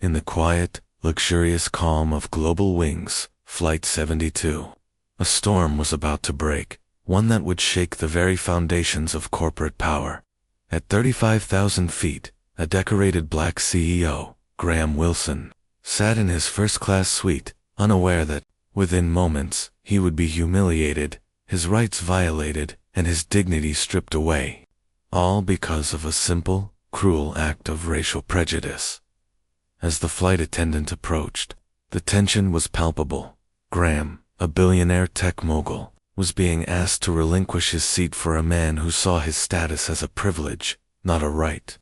In the quiet, luxurious calm of Global Wings, Flight 72, a storm was about to break, one that would shake the very foundations of corporate power. At 35,000 feet, a decorated black CEO, Graham Wilson, sat in his first-class suite, unaware that, within moments, he would be humiliated, his rights violated, and his dignity stripped away. All because of a simple, cruel act of racial prejudice. As the flight attendant approached, the tension was palpable. Graham, a billionaire tech mogul, was being asked to relinquish his seat for a man who saw his status as a privilege, not a right.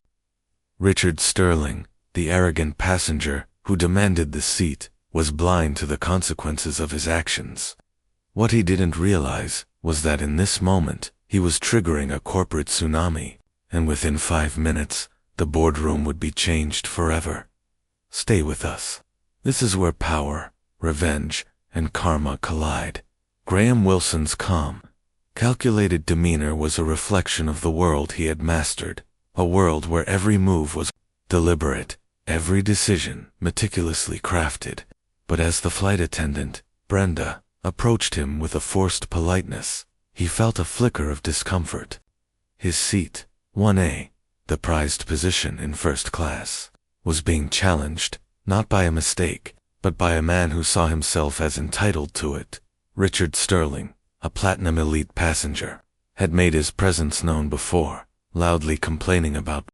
Richard Sterling, the arrogant passenger who demanded the seat, was blind to the consequences of his actions. What he didn't realize was that in this moment, he was triggering a corporate tsunami, and within 5 minutes, the boardroom would be changed forever. Stay with us. This is where power, revenge, and karma collide. Graham Wilson's calm, calculated demeanor was a reflection of the world he had mastered, a world where every move was deliberate, every decision meticulously crafted. But as the flight attendant, Brenda, approached him with a forced politeness, he felt a flicker of discomfort. His seat, 1A, the prized position in first class, was being challenged, not by a mistake, but by a man who saw himself as entitled to it. Richard Sterling, a platinum elite passenger, had made his presence known before, loudly complaining about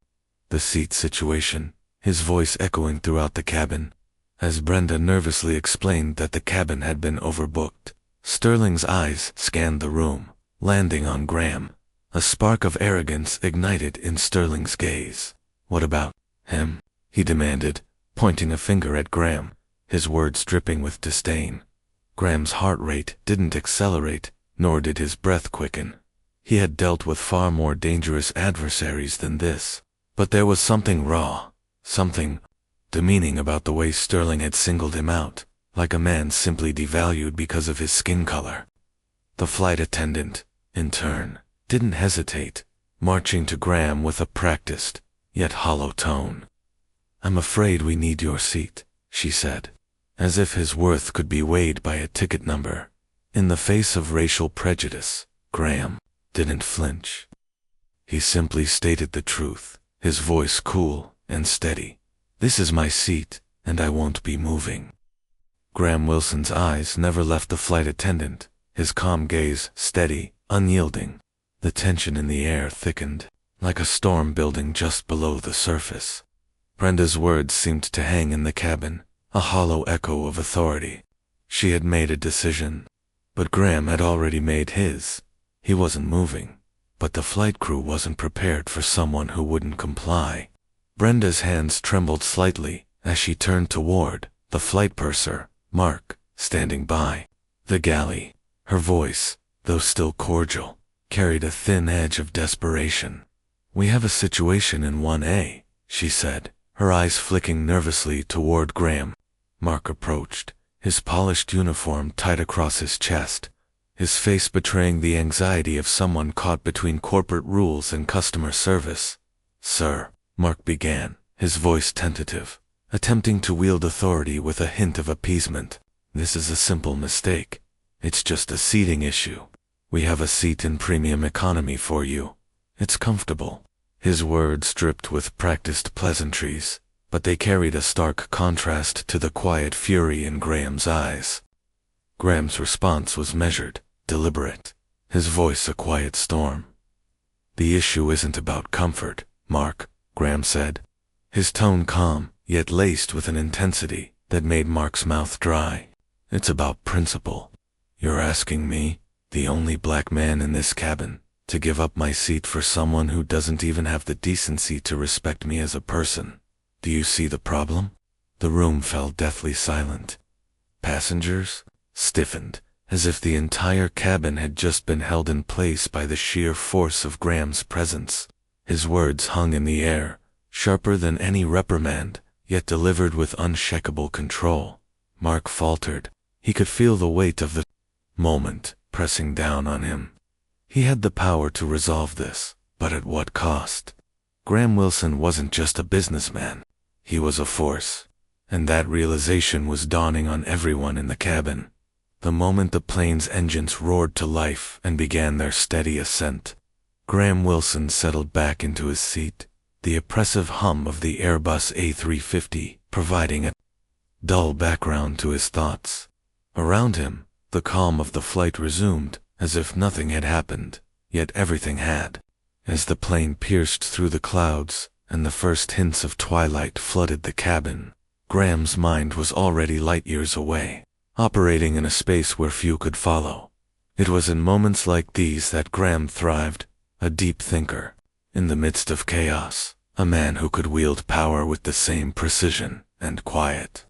the seat situation, his voice echoing throughout the cabin. As Brenda nervously explained that the cabin had been overbooked, Sterling's eyes scanned the room, landing on Graham. A spark of arrogance ignited in Sterling's gaze. "What about him?" he demanded, pointing a finger at Graham, his words dripping with disdain. Graham's heart rate didn't accelerate, nor did his breath quicken. He had dealt with far more dangerous adversaries than this, but there was something raw, something demeaning about the way Sterling had singled him out, like a man simply devalued because of his skin color. The flight attendant, in turn, didn't hesitate, marching to Graham with a practiced, yet hollow tone. "I'm afraid we need your seat," she said, as if his worth could be weighed by a ticket number. In the face of racial prejudice, Graham didn't flinch. He simply stated the truth, his voice cool and steady. "This is my seat, and I won't be moving." Graham Wilson's eyes never left the flight attendant, his calm gaze steady, unyielding. The tension in the air thickened, like a storm building just below the surface. Brenda's words seemed to hang in the cabin, a hollow echo of authority. She had made a decision, but Graham had already made his. He wasn't moving, but the flight crew wasn't prepared for someone who wouldn't comply. Brenda's hands trembled slightly as she turned toward the flight purser, Mark, standing by the galley. Her voice, though still cordial, carried a thin edge of desperation. "We have a situation in 1A, she said, her eyes flicking nervously toward Graham. Mark approached, his polished uniform tight across his chest, his face betraying the anxiety of someone caught between corporate rules and customer service. "Sir," Mark began, his voice tentative, attempting to wield authority with a hint of appeasement. "This is a simple mistake. It's just a seating issue. We have a seat in premium economy for you. It's comfortable." His words dripped with practiced pleasantries, but they carried a stark contrast to the quiet fury in Graham's eyes. Graham's response was measured, deliberate, his voice a quiet storm. "The issue isn't about comfort, Mark," Graham said, his tone calm, yet laced with an intensity that made Mark's mouth dry. "It's about principle. You're asking me, the only black man in this cabin, to give up my seat for someone who doesn't even have the decency to respect me as a person. Do you see the problem?" The room fell deathly silent. Passengers stiffened, as if the entire cabin had just been held in place by the sheer force of Graham's presence. His words hung in the air, sharper than any reprimand, yet delivered with unshakable control. Mark faltered. He could feel the weight of the moment pressing down on him. He had the power to resolve this, but at what cost? Graham Wilson wasn't just a businessman. He was a force. and that realization was dawning on everyone in the cabin. The moment the plane's engines roared to life and began their steady ascent, Graham Wilson settled back into his seat, the oppressive hum of the Airbus A350 providing a dull background to his thoughts. Around him, the calm of the flight resumed, as if nothing had happened, yet everything had. As the plane pierced through the clouds, and the first hints of twilight flooded the cabin, Graham's mind was already light years away, operating in a space where few could follow. It was in moments like these that Graham thrived, a deep thinker. In the midst of chaos, a man who could wield power with the same precision and quiet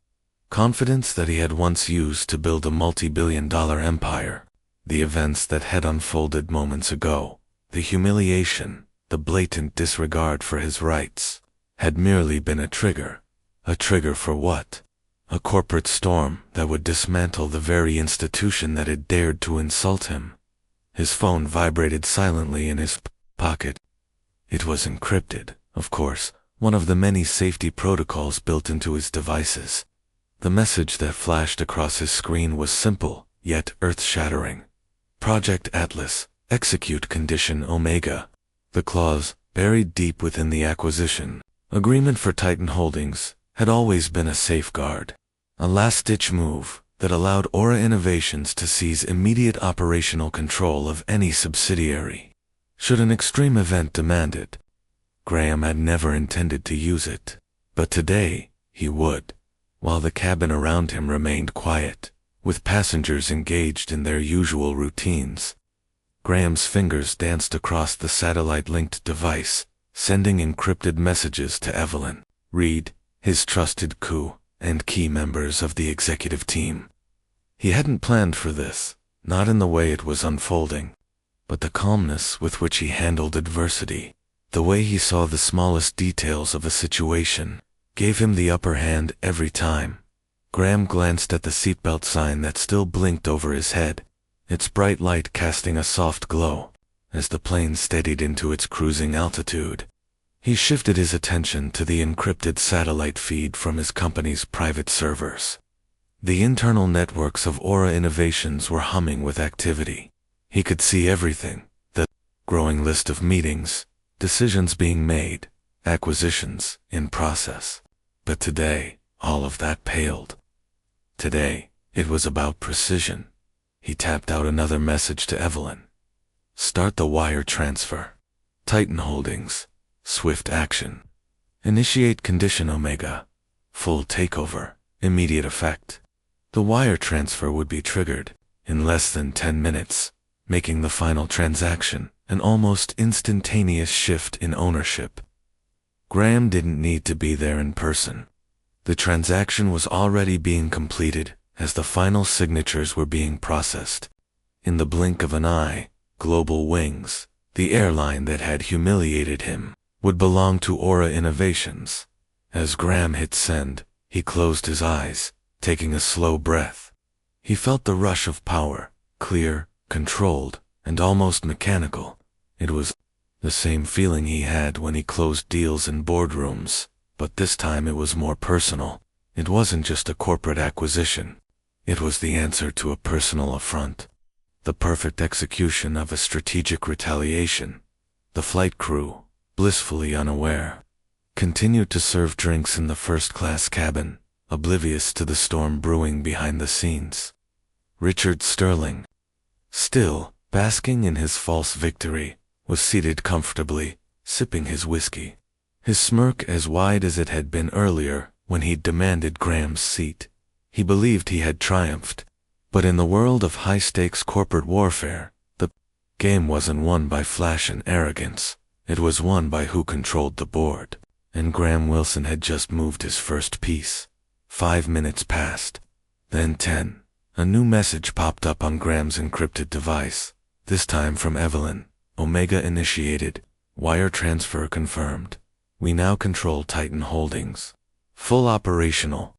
confidence that he had once used to build a multi-billion-dollar empire. The events that had unfolded moments ago, the humiliation, the blatant disregard for his rights, had merely been a trigger. A trigger for what? A corporate storm that would dismantle the very institution that had dared to insult him. His phone vibrated silently in his pocket. It was encrypted, of course, one of the many safety protocols built into his devices. The message that flashed across his screen was simple, yet earth-shattering. Project Atlas, execute condition Omega. The clause, buried deep within the acquisition agreement for Titan Holdings, had always been a safeguard. A last-ditch move that allowed Aura Innovations to seize immediate operational control of any subsidiary, should an extreme event demand it. Graham had never intended to use it, but today he would. While the cabin around him remained quiet, with passengers engaged in their usual routines, Graham's fingers danced across the satellite-linked device, sending encrypted messages to Evelyn, Reed, his trusted crew, and key members of the executive team. He hadn't planned for this, not in the way it was unfolding, but the calmness with which he handled adversity, the way he saw the smallest details of a situation, gave him the upper hand every time. Graham glanced at the seatbelt sign that still blinked over his head, its bright light casting a soft glow as the plane steadied into its cruising altitude. He shifted his attention to the encrypted satellite feed from his company's private servers. The internal networks of Aura Innovations were humming with activity. He could see everything, the growing list of meetings, decisions being made, acquisitions in process. But today, all of that paled. Today, it was about precision. He tapped out another message to Evelyn. Start the wire transfer. Titan Holdings. Swift action. Initiate condition Omega. Full takeover. Immediate effect. The wire transfer would be triggered in less than 10 minutes, making the final transaction an almost instantaneous shift in ownership. Graham didn't need to be there in person. The transaction was already being completed as the final signatures were being processed. In the blink of an eye, Global Wings, the airline that had humiliated him, would belong to Aura Innovations. As Graham hit send, he closed his eyes, taking a slow breath. He felt the rush of power, clear, controlled, and almost mechanical. It was the same feeling he had when he closed deals in boardrooms, but this time it was more personal. It wasn't just a corporate acquisition. It was the answer to a personal affront. The perfect execution of a strategic retaliation. The flight crew, blissfully unaware, continued to serve drinks in the first-class cabin, oblivious to the storm brewing behind the scenes. Richard Sterling, still basking in his false victory, was seated comfortably, sipping his whiskey, his smirk as wide as it had been earlier when he'd demanded Graham's seat. He believed he had triumphed, but in the world of high-stakes corporate warfare, the game wasn't won by flash and arrogance. It was won by who controlled the board, and Graham Wilson had just moved his first piece. 5 minutes passed, then 10. A new message popped up on Graham's encrypted device, this time from Evelyn. Omega initiated. Wire transfer confirmed. We now control Titan Holdings. Full operational.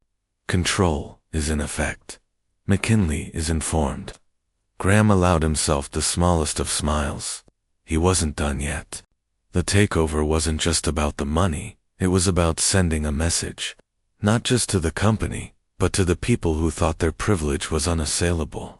Control is in effect. McKinley is informed. Graham allowed himself the smallest of smiles. He wasn't done yet. The takeover wasn't just about the money, it was about sending a message. not just to the company, but to the people who thought their privilege was unassailable.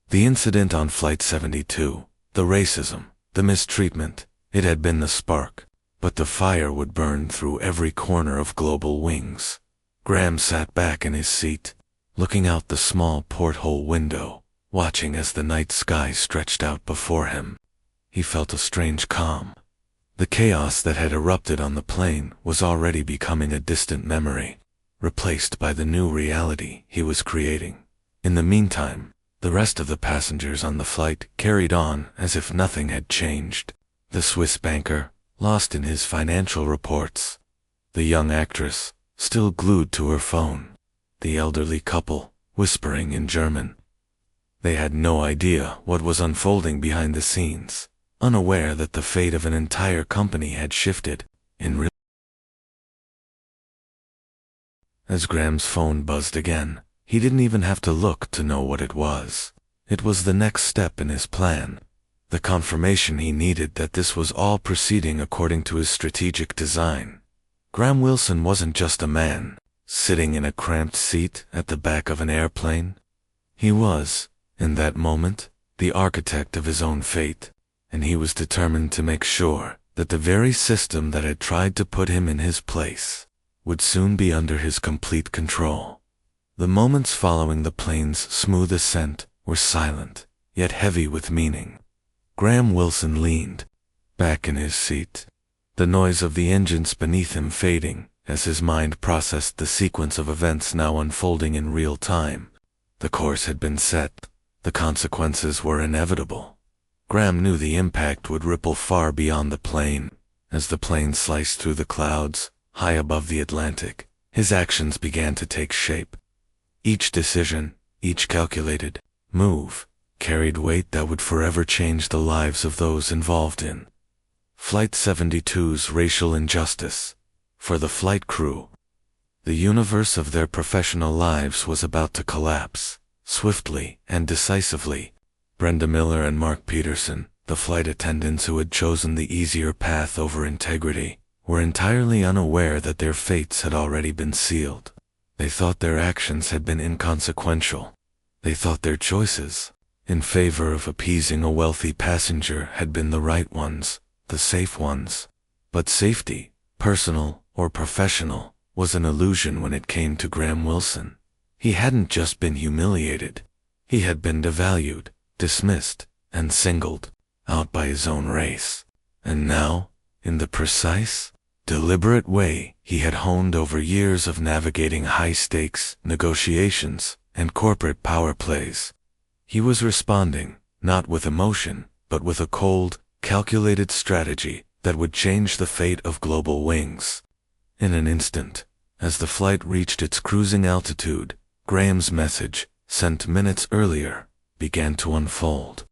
The incident on Flight 72, the racism, the mistreatment, it had been the spark, but the fire would burn through every corner of Global Wings. Graham sat back in his seat, looking out the small porthole window, watching as the night sky stretched out before him. He felt a strange calm. The chaos that had erupted on the plane was already becoming a distant memory, replaced by the new reality he was creating. In the meantime, the rest of the passengers on the flight carried on as if nothing had changed. The Swiss banker, lost in his financial reports. The young actress, still glued to her phone. The elderly couple, whispering in German. They had no idea what was unfolding behind the scenes, unaware that the fate of an entire company had shifted in real. As Graham's phone buzzed again, he didn't even have to look to know what it was. It was the next step in his plan, the confirmation he needed that this was all proceeding according to his strategic design. Graham Wilson wasn't just a man, sitting in a cramped seat at the back of an airplane. He was, in that moment, the architect of his own fate, and he was determined to make sure that the very system that had tried to put him in his place would soon be under his complete control. The moments following the plane's smooth ascent were silent, yet heavy with meaning. Graham Wilson leaned back in his seat, the noise of the engines beneath him fading as his mind processed the sequence of events now unfolding in real time. The course had been set. The consequences were inevitable. Graham knew the impact would ripple far beyond the plane. As the plane sliced through the clouds, high above the Atlantic, his actions began to take shape. Each decision, each calculated move, carried weight that would forever change the lives of those involved in Flight 72's racial injustice. For the flight crew, the universe of their professional lives was about to collapse, swiftly and decisively. Brenda Miller and Mark Peterson, the flight attendants who had chosen the easier path over integrity, were entirely unaware that their fates had already been sealed. They thought their actions had been inconsequential. They thought their choices, in favor of appeasing a wealthy passenger, had been the right ones, the safe ones. But safety, personal or professional, was an illusion when it came to Graham Wilson. He hadn't just been humiliated. He had been devalued, dismissed, and singled out by his own race. And now, in the precise, deliberate way he had honed over years of navigating high-stakes negotiations and corporate power plays, he was responding, not with emotion, but with a cold, calculated strategy that would change the fate of Global Wings. In an instant, as the flight reached its cruising altitude, Graham's message, sent minutes earlier, began to unfold.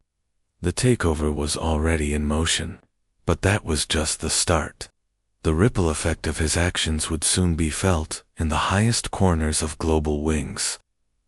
The takeover was already in motion, but that was just the start. The ripple effect of his actions would soon be felt in the highest corners of Global Wings,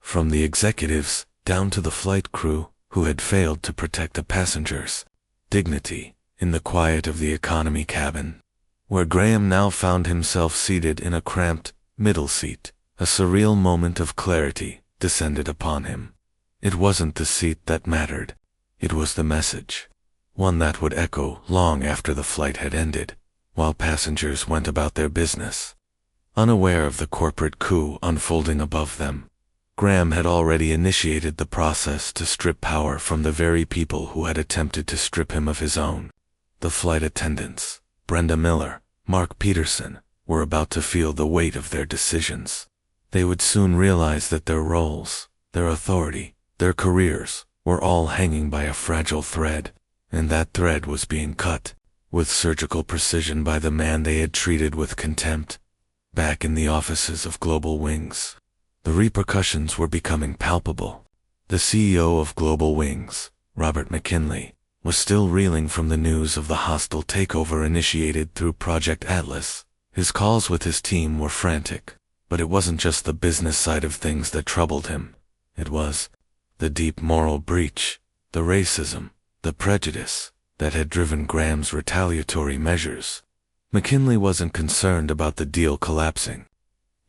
from the executives down to the flight crew who had failed to protect the passengers' dignity in the quiet of the economy cabin, where Graham now found himself seated in a cramped middle seat. A surreal moment of clarity descended upon him. It wasn't the seat that mattered. It was the message, one that would echo long after the flight had ended, while passengers went about their business. Unaware of the corporate coup unfolding above them, Graham had already initiated the process to strip power from the very people who had attempted to strip him of his own. The flight attendants, Brenda Miller, Mark Peterson, were about to feel the weight of their decisions. They would soon realize that their roles, their authority, their careers, were all hanging by a fragile thread, and that thread was being cut with surgical precision by the man they had treated with contempt. Back in the offices of Global Wings, the repercussions were becoming palpable. The CEO of Global Wings, Robert McKinley, was still reeling from the news of the hostile takeover initiated through Project Atlas. His calls with his team were frantic, but it wasn't just the business side of things that troubled him. It was the deep moral breach, the racism, the prejudice that had driven Graham's retaliatory measures. McKinley wasn't concerned about the deal collapsing.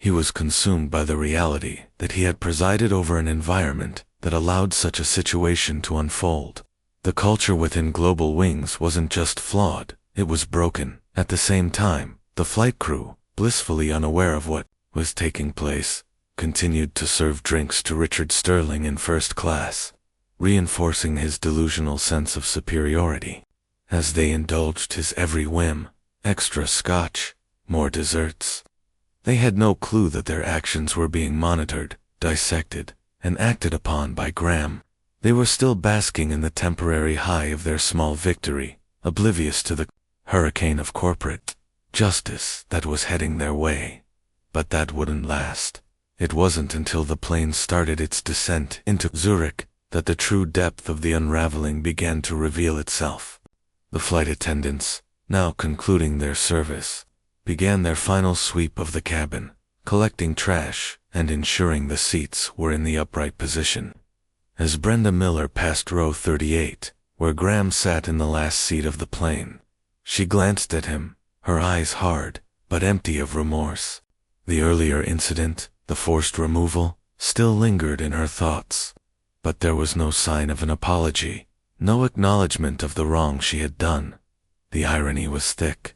He was consumed by the reality that he had presided over an environment that allowed such a situation to unfold. The culture within Global Wings wasn't just flawed, it was broken. At the same time, the flight crew, blissfully unaware of what was taking place, continued to serve drinks to Richard Sterling in first class, reinforcing his delusional sense of superiority. As they indulged his every whim, extra scotch, more desserts. They had no clue that their actions were being monitored, dissected, and acted upon by Graham. They were still basking in the temporary high of their small victory, oblivious to the hurricane of corporate justice that was heading their way. But that wouldn't last. It wasn't until the plane started its descent into Zurich that the true depth of the unraveling began to reveal itself. The flight attendants, now concluding their service, began their final sweep of the cabin, collecting trash and ensuring the seats were in the upright position. As Brenda Miller passed row 38, where Graham sat in the last seat of the plane, she glanced at him, her eyes hard, but empty of remorse. The earlier incident, the forced removal, still lingered in her thoughts. But there was no sign of an apology, no acknowledgement of the wrong she had done. The irony was thick.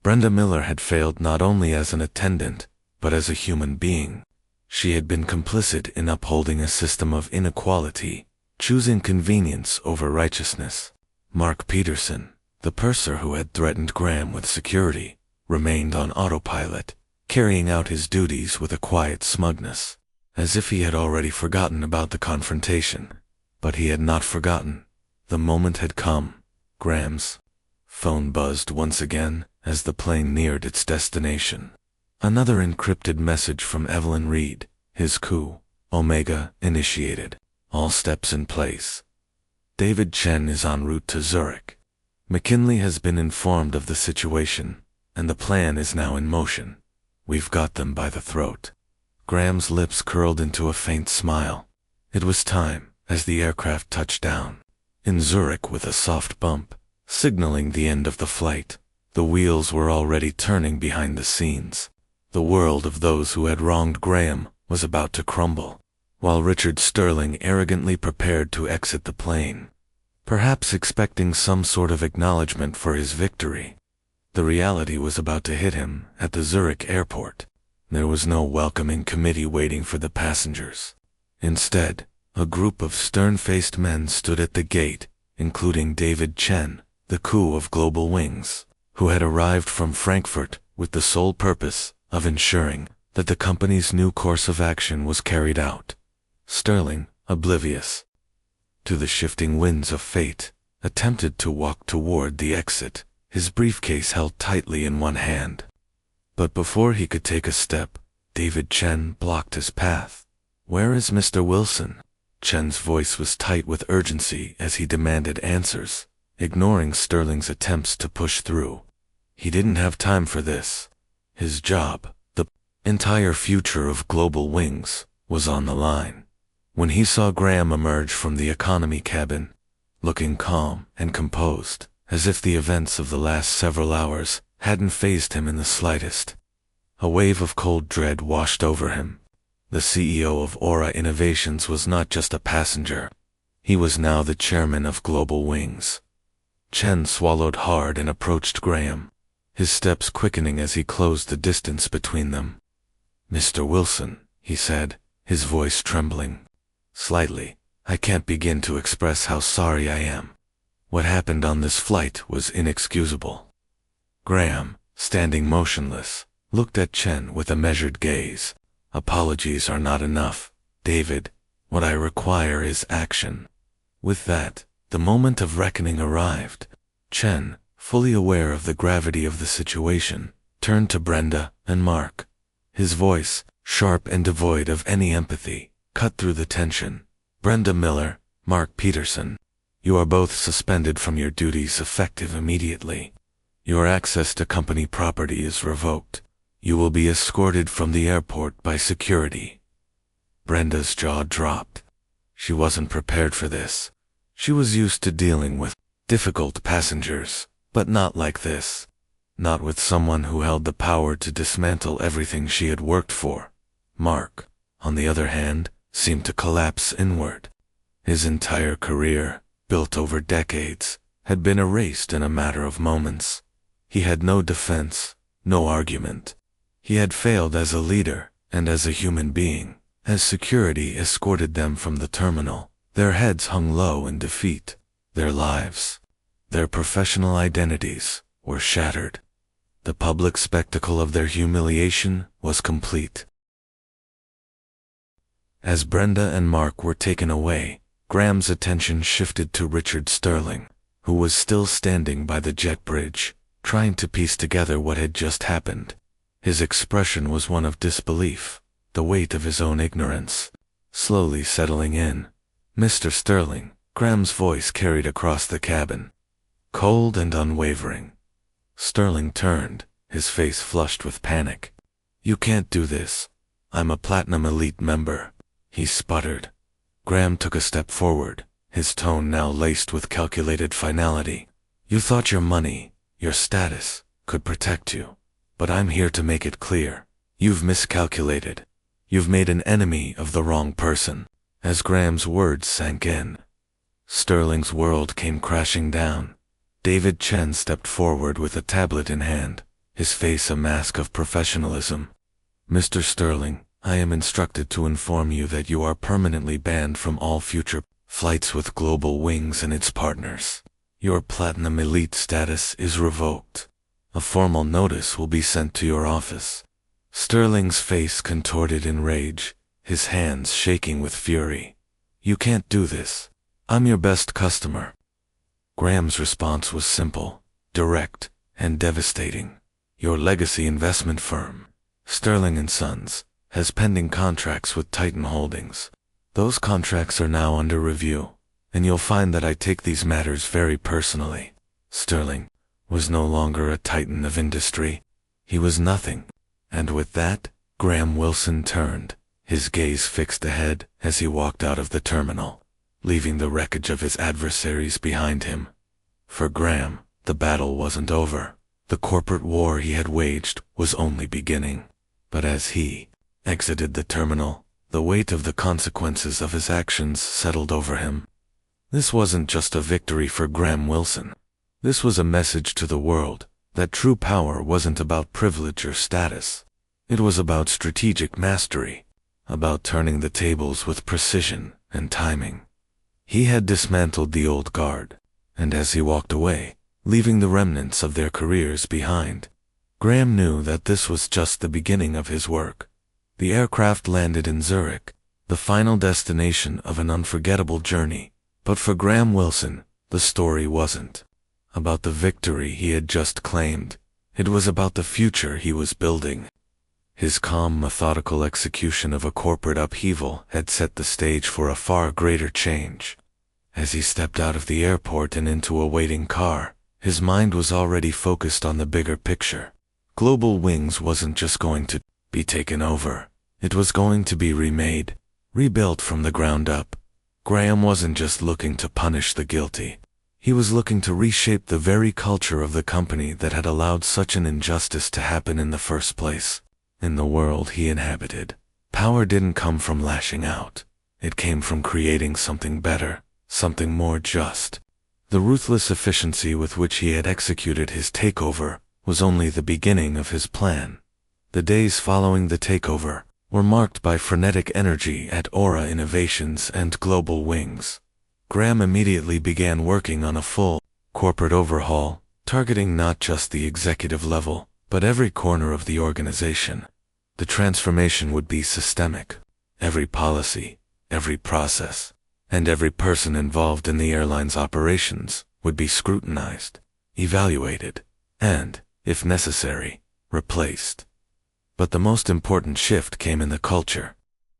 Brenda Miller had failed not only as an attendant, but as a human being. She had been complicit in upholding a system of inequality, choosing convenience over righteousness. Mark Peterson, the purser who had threatened Graham with security, remained on autopilot, carrying out his duties with a quiet smugness, as if he had already forgotten about the confrontation. But he had not forgotten. The moment had come. Graham's phone buzzed once again as the plane neared its destination. Another encrypted message from Evelyn Reed, his coup, Omega, initiated. All steps in place. David Chen is en route to Zurich. McKinley has been informed of the situation, and the plan is now in motion. We've got them by the throat. Graham's lips curled into a faint smile. It was time, as the aircraft touched down in Zurich with a soft bump, signaling the end of the flight. The wheels were already turning behind the scenes. The world of those who had wronged Graham was about to crumble, while Richard Sterling arrogantly prepared to exit the plane, perhaps expecting some sort of acknowledgement for his victory. The reality was about to hit him at the Zurich airport. There was no welcoming committee waiting for the passengers. Instead, a group of stern-faced men stood at the gate, including David Chen, the coup of Global Wings, who had arrived from Frankfurt with the sole purpose of ensuring that the company's new course of action was carried out. Sterling, oblivious to the shifting winds of fate, attempted to walk toward the exit, his briefcase held tightly in one hand. But before he could take a step, David Chen blocked his path. "Where is Mr. Wilson?" Chen's voice was tight with urgency as he demanded answers, ignoring Sterling's attempts to push through. He didn't have time for this. His job, the entire future of Global Wings, was on the line. When he saw Graham emerge from the economy cabin, looking calm and composed, as if the events of the last several hours hadn't fazed him in the slightest, a wave of cold dread washed over him. The CEO of Aura Innovations was not just a passenger. He was now the chairman of Global Wings. Chen swallowed hard and approached Graham, his steps quickening as he closed the distance between them. "Mr. Wilson," he said, his voice trembling slightly, "I can't begin to express how sorry I am. What happened on this flight was inexcusable." Graham, standing motionless, looked at Chen with a measured gaze. "Apologies are not enough, David. What I require is action." With that, the moment of reckoning arrived. Chen, fully aware of the gravity of the situation, turned to Brenda and Mark. His voice, sharp and devoid of any empathy, cut through the tension. "Brenda Miller, Mark Peterson, you are both suspended from your duties effective immediately. Your access to company property is revoked. You will be escorted from the airport by security." Brenda's jaw dropped. She wasn't prepared for this. She was used to dealing with difficult passengers, but not like this. not with someone who held the power to dismantle everything she had worked for. Mark, on the other hand, seemed to collapse inward. His entire career, built over decades, had been erased in a matter of moments. He had no defense, no argument. He had failed as a leader and as a human being. As security escorted them from the terminal, their heads hung low in defeat. Their lives, their professional identities, were shattered. The public spectacle of their humiliation was complete. As Brenda and Mark were taken away, Graham's attention shifted to Richard Sterling, who was still standing by the jet bridge, trying to piece together what had just happened. His expression was one of disbelief, the weight of his own ignorance slowly settling in. "Mr. Sterling," Graham's voice carried across the cabin, cold and unwavering. Sterling turned, his face flushed with panic. "You can't do this. I'm a Platinum Elite member," he sputtered. Graham took a step forward, his tone now laced with calculated finality. "You thought your money, your status, could protect you. But I'm here to make it clear. You've miscalculated. You've made an enemy of the wrong person." As Graham's words sank in, Sterling's world came crashing down. David Chen stepped forward with a tablet in hand, his face a mask of professionalism. "Mr. Sterling, I am instructed to inform you that you are permanently banned from all future flights with Global Wings and its partners. Your Platinum Elite status is revoked. A formal notice will be sent to your office." Sterling's face contorted in rage, his hands shaking with fury. "You can't do this. I'm your best customer." Graham's response was simple, direct, and devastating. "Your legacy investment firm, Sterling & Sons, has pending contracts with Titan Holdings. Those contracts are now under review, and you'll find that I take these matters very personally." Sterling was no longer a titan of industry. He was nothing. And with that, Graham Wilson turned, his gaze fixed ahead as he walked out of the terminal, leaving the wreckage of his adversaries behind him. For Graham, the battle wasn't over. The corporate war he had waged was only beginning. But as he exited the terminal, the weight of the consequences of his actions settled over him. This wasn't just a victory for Graham Wilson. This was a message to the world that true power wasn't about privilege or status. It was about strategic mastery, about turning the tables with precision and timing. He had dismantled the old guard, and as he walked away, leaving the remnants of their careers behind, Graham knew that this was just the beginning of his work. The aircraft landed in Zurich, the final destination of an unforgettable journey. But for Graham Wilson, the story wasn't about the victory he had just claimed. It was about the future he was building. His calm, methodical execution of a corporate upheaval had set the stage for a far greater change. As he stepped out of the airport and into a waiting car, his mind was already focused on the bigger picture. Global Wings wasn't just going to be taken over. It was going to be remade, rebuilt from the ground up. Graham wasn't just looking to punish the guilty. He was looking to reshape the very culture of the company that had allowed such an injustice to happen in the first place. In the world he inhabited, power didn't come from lashing out. It came from creating something better, something more just. The ruthless efficiency with which he had executed his takeover was only the beginning of his plan. The days following the takeover were marked by frenetic energy at Aura Innovations and Global Wings. Graham immediately began working on a full corporate overhaul, targeting not just the executive level, but every corner of the organization. The transformation would be systemic. Every policy, every process, and every person involved in the airline's operations would be scrutinized, evaluated, and, if necessary, replaced. But the most important shift came in the culture.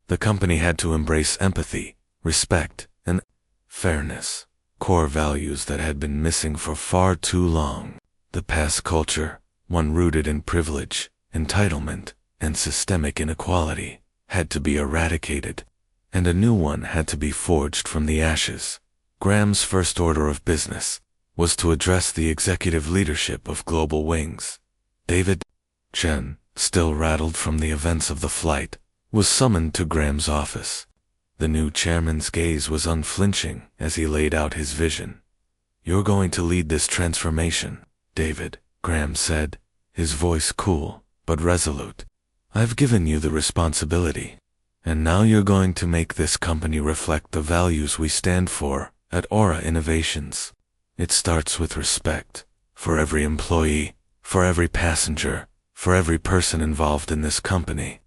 The company had to embrace empathy, respect, and fairness, core values that had been missing for far too long. The past culture, one rooted in privilege, entitlement, and systemic inequality, had to be eradicated, and a new one had to be forged from the ashes. Graham's first order of business was to address the executive leadership of Global Wings. David Chen, still rattled from the events of the flight, was summoned to Graham's office. The new chairman's gaze was unflinching as he laid out his vision. "You're going to lead this transformation, David," Graham said, his voice cool but resolute. "I've given you the responsibility, and now you're going to make this company reflect the values we stand for at Aura Innovations. It starts with respect for every employee, for every passenger, for every person involved in this company.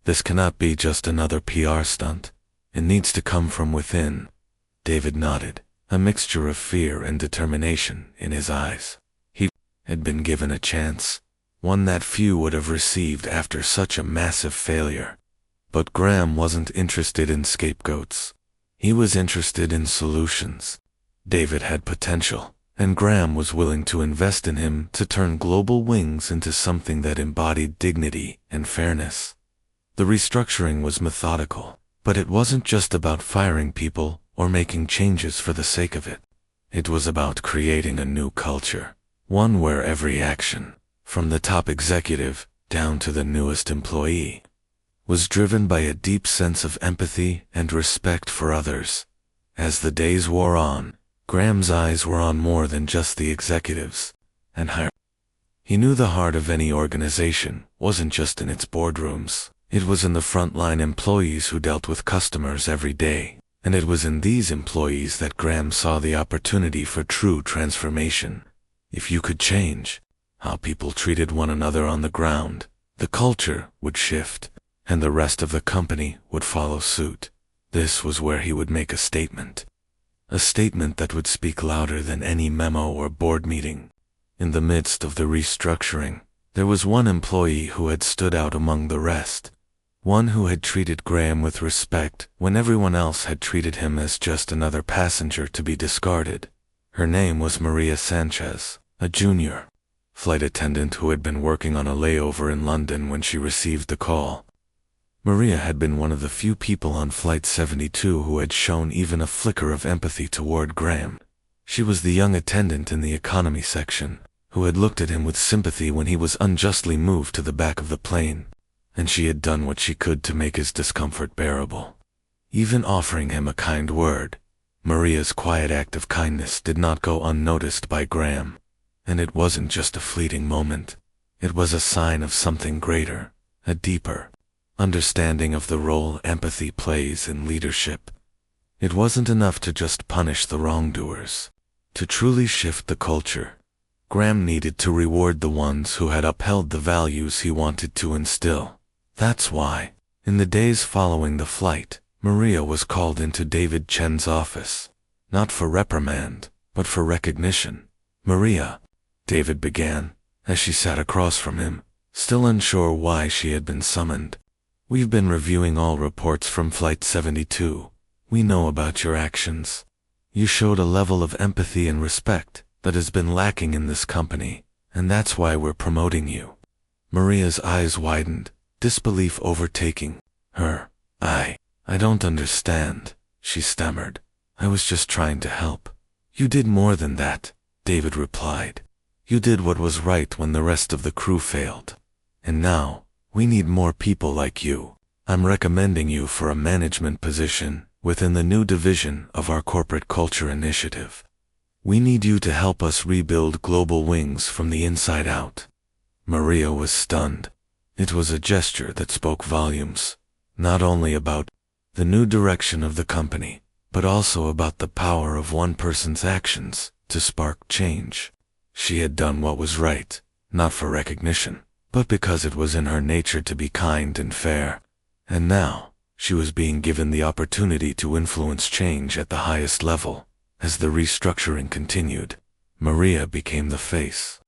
This cannot be just another PR stunt. It needs to come from within." David nodded, a mixture of fear and determination in his eyes. He had been given a chance, one that few would have received after such a massive failure. But Graham wasn't interested in scapegoats. He was interested in solutions. David had potential, and Graham was willing to invest in him to turn Global Wings into something that embodied dignity and fairness. The restructuring was methodical, but it wasn't just about firing people or making changes for the sake of it. It was about creating a new culture, one where every action, from the top executive down to the newest employee, was driven by a deep sense of empathy and respect for others. As the days wore on, Graham's eyes were on more than just the executives and higher. He knew the heart of any organization wasn't just in its boardrooms. It was in the frontline employees who dealt with customers every day, and it was in these employees that Graham saw the opportunity for true transformation. If you could change how people treated one another on the ground, the culture would shift, and the rest of the company would follow suit. This was where he would make a statement that would speak louder than any memo or board meeting. In the midst of the restructuring, there was one employee who had stood out among the rest. One who had treated Graham with respect when everyone else had treated him as just another passenger to be discarded. Her name was Maria Sanchez, a junior flight attendant who had been working on a layover in London when she received the call. Maria had been one of the few people on Flight 72 who had shown even a flicker of empathy toward Graham. She was the young attendant in the economy section, who had looked at him with sympathy when he was unjustly moved to the back of the plane, and she had done what she could to make his discomfort bearable, even offering him a kind word. Maria's quiet act of kindness did not go unnoticed by Graham, and it wasn't just a fleeting moment. It was a sign of something greater, a deeper understanding of the role empathy plays in leadership. It wasn't enough to just punish the wrongdoers. To truly shift the culture, Graham needed to reward the ones who had upheld the values he wanted to instill. That's why, in the days following the flight, Maria was called into David Chen's office, not for reprimand, but for recognition. "Maria," David began, as she sat across from him, still unsure why she had been summoned. "We've been reviewing all reports from Flight 72. We know about your actions. You showed a level of empathy and respect that has been lacking in this company, and that's why we're promoting you." Maria's eyes widened, disbelief overtaking her. I don't understand," she stammered. "I was just trying to help." "You did more than that," David replied. "You did what was right when the rest of the crew failed. And now, we need more people like you. I'm recommending you for a management position within the new division of our corporate culture initiative. We need you to help us rebuild Global Wings from the inside out." Maria was stunned. It was a gesture that spoke volumes, not only about the new direction of the company, but also about the power of one person's actions to spark change. She had done what was right, not for recognition, but because it was in her nature to be kind and fair. And now, she was being given the opportunity to influence change at the highest level. As the restructuring continued, Maria became the face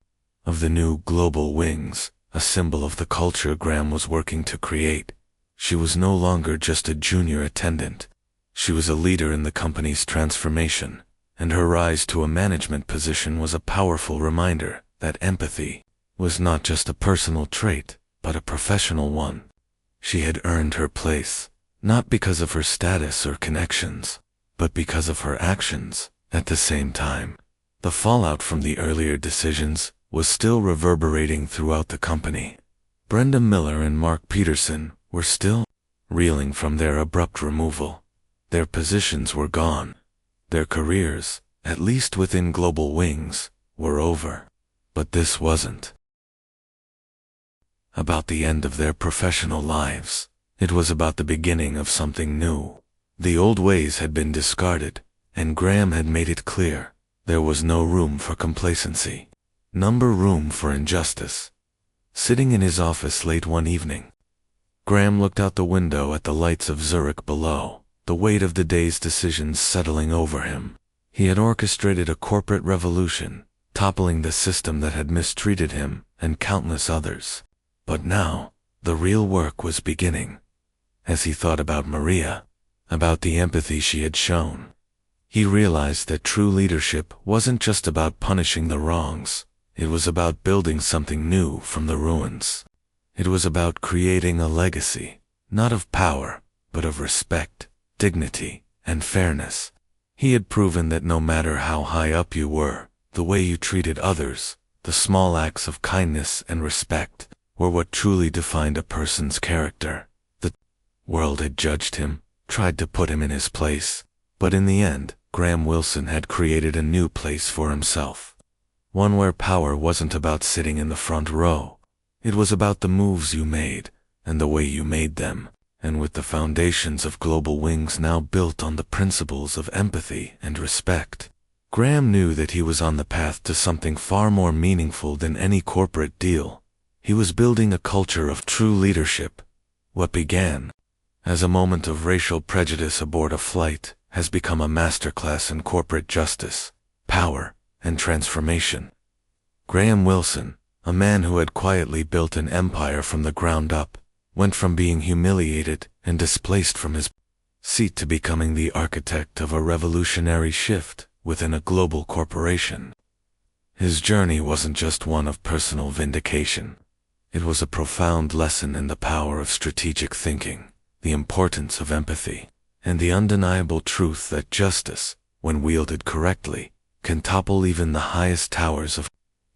of the new Global Wings, a symbol of the culture Graham was working to create. She was no longer just a junior attendant. She was a leader in the company's transformation, and her rise to a management position was a powerful reminder that empathy was not just a personal trait, but a professional one. She had earned her place, not because of her status or connections, but because of her actions. At the same time, the fallout from the earlier decisions was still reverberating throughout the company. Brenda Miller and Mark Peterson were still reeling from their abrupt removal. Their positions were gone. Their careers, at least within Global Wings, were over. But this wasn't about the end of their professional lives. It was about the beginning of something new. The old ways had been discarded, and Graham had made it clear there was no room for complacency. Number room for injustice. Sitting in his office late one evening, Graham looked out the window at the lights of Zurich below, the weight of the day's decisions settling over him. He had orchestrated a corporate revolution, toppling the system that had mistreated him and countless others. But now, the real work was beginning. As he thought about Maria, about the empathy she had shown, he realized that true leadership wasn't just about punishing the wrongs. It was about building something new from the ruins. It was about creating a legacy, not of power, but of respect, dignity, and fairness. He had proven that no matter how high up you were, the way you treated others, the small acts of kindness and respect, were what truly defined a person's character. The world had judged him, tried to put him in his place, but in the end, Graham Wilson had created a new place for himself. One where power wasn't about sitting in the front row. It was about the moves you made, and the way you made them. And with the foundations of Global Wings now built on the principles of empathy and respect, Graham knew that he was on the path to something far more meaningful than any corporate deal. He was building a culture of true leadership. What began as a moment of racial prejudice aboard a flight has become a masterclass in corporate justice, power, and transformation. Graham Wilson, a man who had quietly built an empire from the ground up, went from being humiliated and displaced from his seat to becoming the architect of a revolutionary shift within a global corporation. His journey wasn't just one of personal vindication. It was a profound lesson in the power of strategic thinking, the importance of empathy, and the undeniable truth that justice, when wielded correctly, can topple even the highest towers of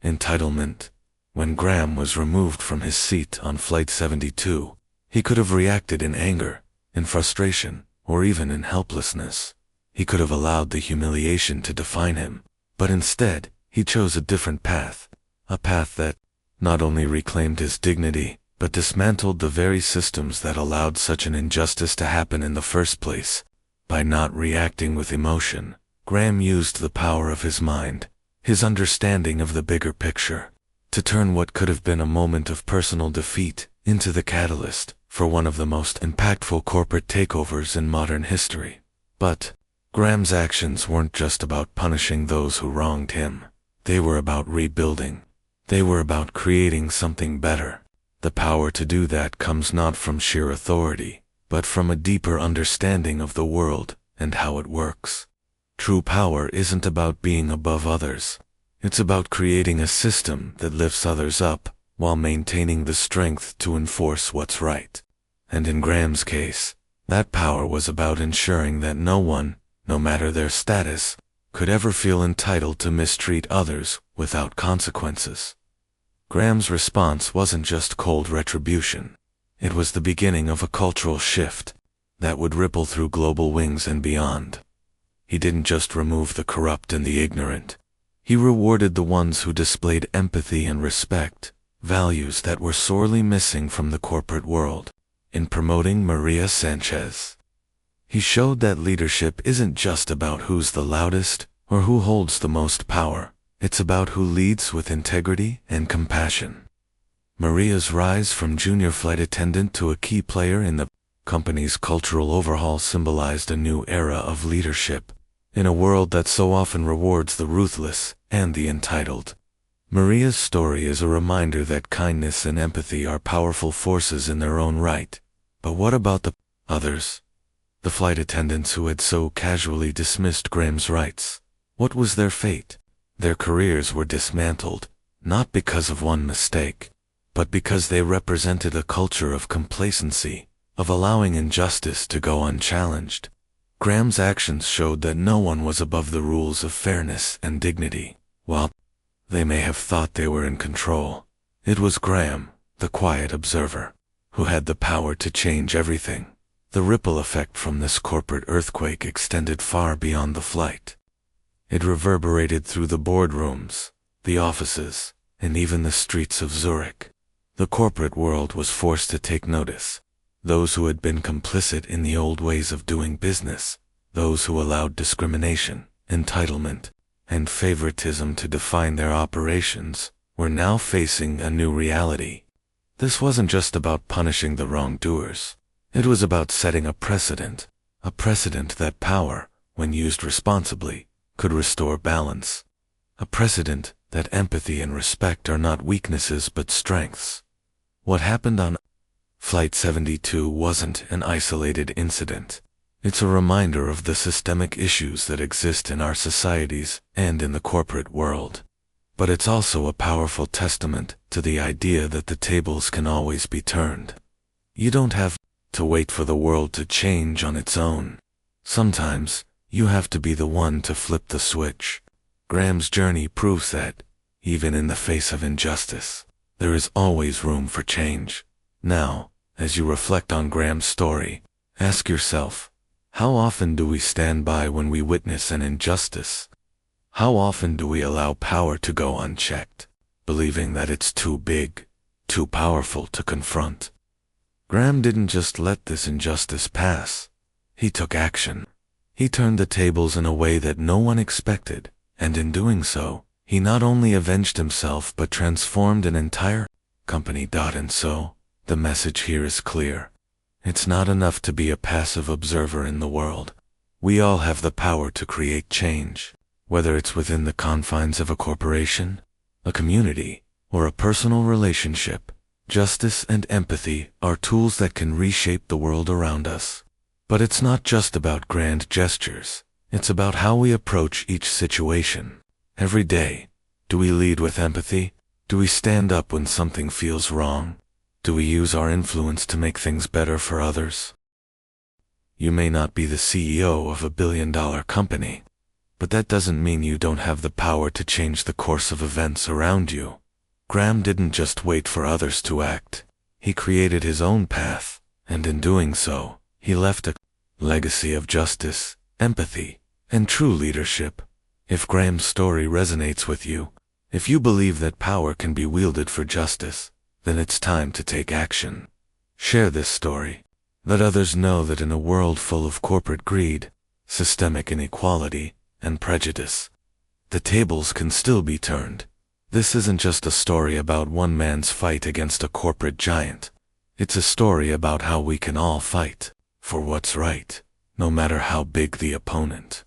entitlement. When Graham was removed from his seat on Flight 72, he could have reacted in anger, in frustration, or even in helplessness. He could have allowed the humiliation to define him, but instead, he chose a different path, a path that not only reclaimed his dignity, but dismantled the very systems that allowed such an injustice to happen in the first place. By not reacting with emotion, Graham used the power of his mind, his understanding of the bigger picture, to turn what could have been a moment of personal defeat into the catalyst for one of the most impactful corporate takeovers in modern history. But Graham's actions weren't just about punishing those who wronged him. They were about rebuilding. They were about creating something better. The power to do that comes not from sheer authority, but from a deeper understanding of the world and how it works. True power isn't about being above others. It's about creating a system that lifts others up while maintaining the strength to enforce what's right. And in Graham's case, that power was about ensuring that no one, no matter their status, could ever feel entitled to mistreat others without consequences. Graham's response wasn't just cold retribution. It was the beginning of a cultural shift that would ripple through Global Wings and beyond. He didn't just remove the corrupt and the ignorant. He rewarded the ones who displayed empathy and respect, values that were sorely missing from the corporate world. In promoting Maria Sanchez, he showed that leadership isn't just about who's the loudest or who holds the most power. It's about who leads with integrity and compassion. Maria's rise from junior flight attendant to a key player in the company's cultural overhaul symbolized a new era of leadership. In a world that so often rewards the ruthless and the entitled, Maria's story is a reminder that kindness and empathy are powerful forces in their own right. But what about the others? The flight attendants who had so casually dismissed Graham's rights. What was their fate? Their careers were dismantled, not because of one mistake, but because they represented a culture of complacency, of allowing injustice to go unchallenged. Graham's actions showed that no one was above the rules of fairness and dignity, while They may have thought they were in control. It was Graham, the quiet observer, who had the power to change everything. The ripple effect from this corporate earthquake extended far beyond the flight. It reverberated through the boardrooms, the offices, and even the streets of Zurich. The corporate world was forced to take notice. Those who had been complicit in the old ways of doing business, those who allowed discrimination, entitlement, and favoritism to define their operations, were now facing a new reality. This wasn't just about punishing the wrongdoers. It was about setting a precedent that power, when used responsibly, could restore balance. A precedent that empathy and respect are not weaknesses but strengths. What happened on Flight 72 wasn't an isolated incident. It's a reminder of the systemic issues that exist in our societies and in the corporate world. But it's also a powerful testament to the idea that the tables can always be turned. You don't have to wait for the world to change on its own. Sometimes, you have to be the one to flip the switch. Graham's journey proves that, even in the face of injustice, there is always room for change. Now, as you reflect on Graham's story, ask yourself, how often do we stand by when we witness an injustice? How often do we allow power to go unchecked, believing that it's too big, too powerful to confront? Graham didn't just let this injustice pass. He took action. He turned the tables in a way that no one expected, and in doing so, he not only avenged himself but transformed an entire company. And so, the message here is clear. It's not enough to be a passive observer in the world. We all have the power to create change, whether it's within the confines of a corporation, a community, or a personal relationship. Justice and empathy are tools that can reshape the world around us. But it's not just about grand gestures. It's about how we approach each situation. Every day, do we lead with empathy? Do we stand up when something feels wrong? Do we use our influence to make things better for others? You may not be the CEO of a billion-dollar company, but that doesn't mean you don't have the power to change the course of events around you. Graham didn't just wait for others to act. He created his own path, and in doing so, he left a legacy of justice, empathy, and true leadership. If Graham's story resonates with you, if you believe that power can be wielded for justice, then it's time to take action. Share this story. Let others know that in a world full of corporate greed, systemic inequality, and prejudice, the tables can still be turned. This isn't just a story about one man's fight against a corporate giant. It's a story about how we can all fight for what's right, no matter how big the opponent.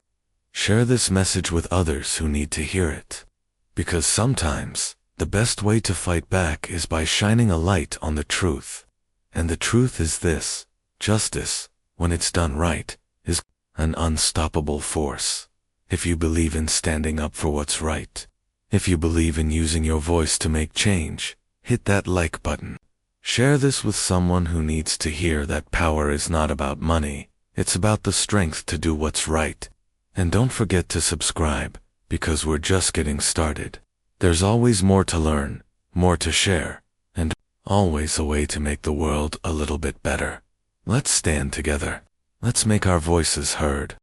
Share this message with others who need to hear it. Because sometimes, the best way to fight back is by shining a light on the truth. And the truth is this: justice, when it's done right, is an unstoppable force. If you believe in standing up for what's right, if you believe in using your voice to make change, hit that like button. Share this with someone who needs to hear that power is not about money, it's about the strength to do what's right. And don't forget to subscribe, because we're just getting started. There's always more to learn, more to share, and always a way to make the world a little bit better. Let's stand together. Let's make our voices heard.